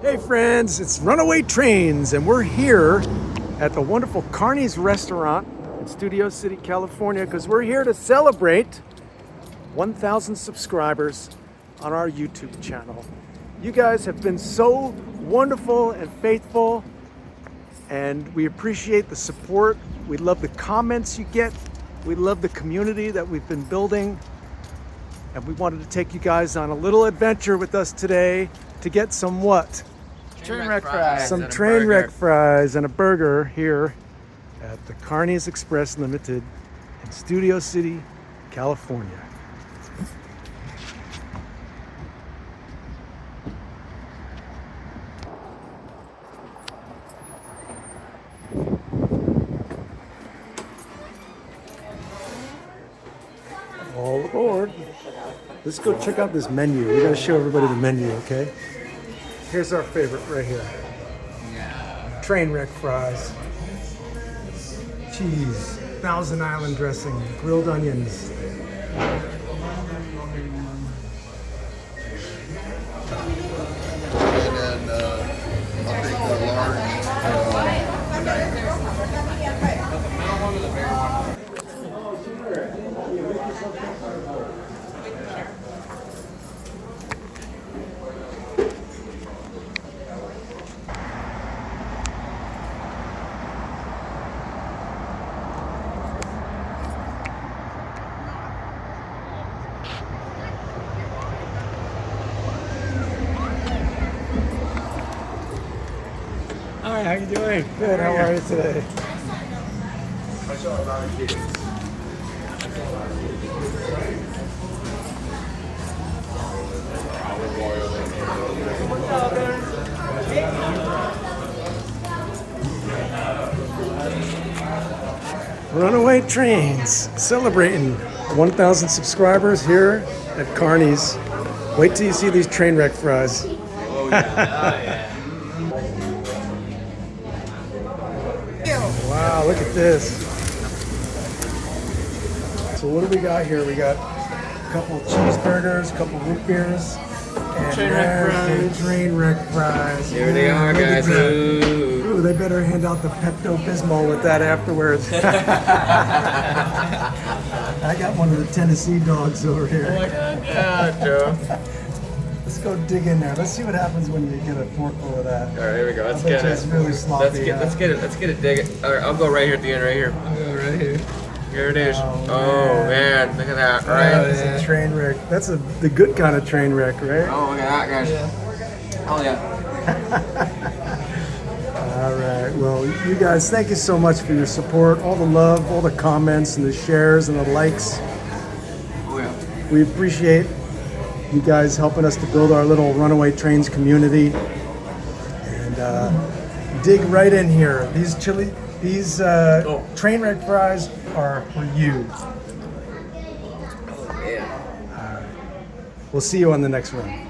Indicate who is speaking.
Speaker 1: Hey friends, it's Runaway Trains, and we're here at the wonderful Carney's restaurant in Studio City, California, because we're here to celebrate 1,000 subscribers on our YouTube channel. You guys have been so wonderful and faithful, and we appreciate the support. We love the comments you get. We love the community that we've been building. And we wanted to take you guys on a little adventure with us today to get some what?
Speaker 2: Train wreck fries.
Speaker 1: Some train wreck fries and a burger here at the Carney's Express Limited in Studio City, California. All aboard. Let's go check out this menu. We gotta show everybody the menu, okay? Here's our favorite right here. Train wreck fries. Cheese, Thousand Island dressing, grilled onions.
Speaker 2: And then I'll take the large.
Speaker 1: Hi, how you doing? Good, how are you today?
Speaker 2: I saw a lot of kids.
Speaker 1: Runaway Trains, celebrating 1,000 subscribers here at Carney's. Wait till you see these train wreck fries. Wow, look at this. So what do we got here? We got a couple cheeseburgers, a couple root beers, and
Speaker 2: Train wreck fries.
Speaker 1: Train wreck fries.
Speaker 2: Here they are,
Speaker 1: look at
Speaker 2: guys.
Speaker 1: that.
Speaker 2: Ooh.
Speaker 1: Ooh, they better hand out the Pepto-Bismol with that afterwards. I got one of the Tennessee dogs over here.
Speaker 2: Oh my God, yeah, Joe.
Speaker 1: Let's go dig in there. Let's see what happens when you get a forkful of that.
Speaker 2: All right, here we go. Let's
Speaker 1: I bet
Speaker 2: get
Speaker 1: you
Speaker 2: it.
Speaker 1: it's really sloppy.
Speaker 2: Let's get it. Dig it. All right, I'll go right here at the end, right here.
Speaker 1: I'll go right here.
Speaker 2: Here it is.
Speaker 1: Oh,
Speaker 2: Oh man, look at that.
Speaker 1: Oh,
Speaker 2: Right.
Speaker 1: it's a train wreck. That's the good kind of train wreck, right?
Speaker 2: Oh, look at that, guys. Oh yeah.
Speaker 1: All right. Well, you guys, thank you so much for your support, all the love, all the comments, and the shares and the likes.
Speaker 2: Oh yeah.
Speaker 1: We appreciate you guys helping us to build our little Runaway Trains community. And dig right in here. These train wreck fries are for you.
Speaker 2: Yeah.
Speaker 1: We'll see you on the next one.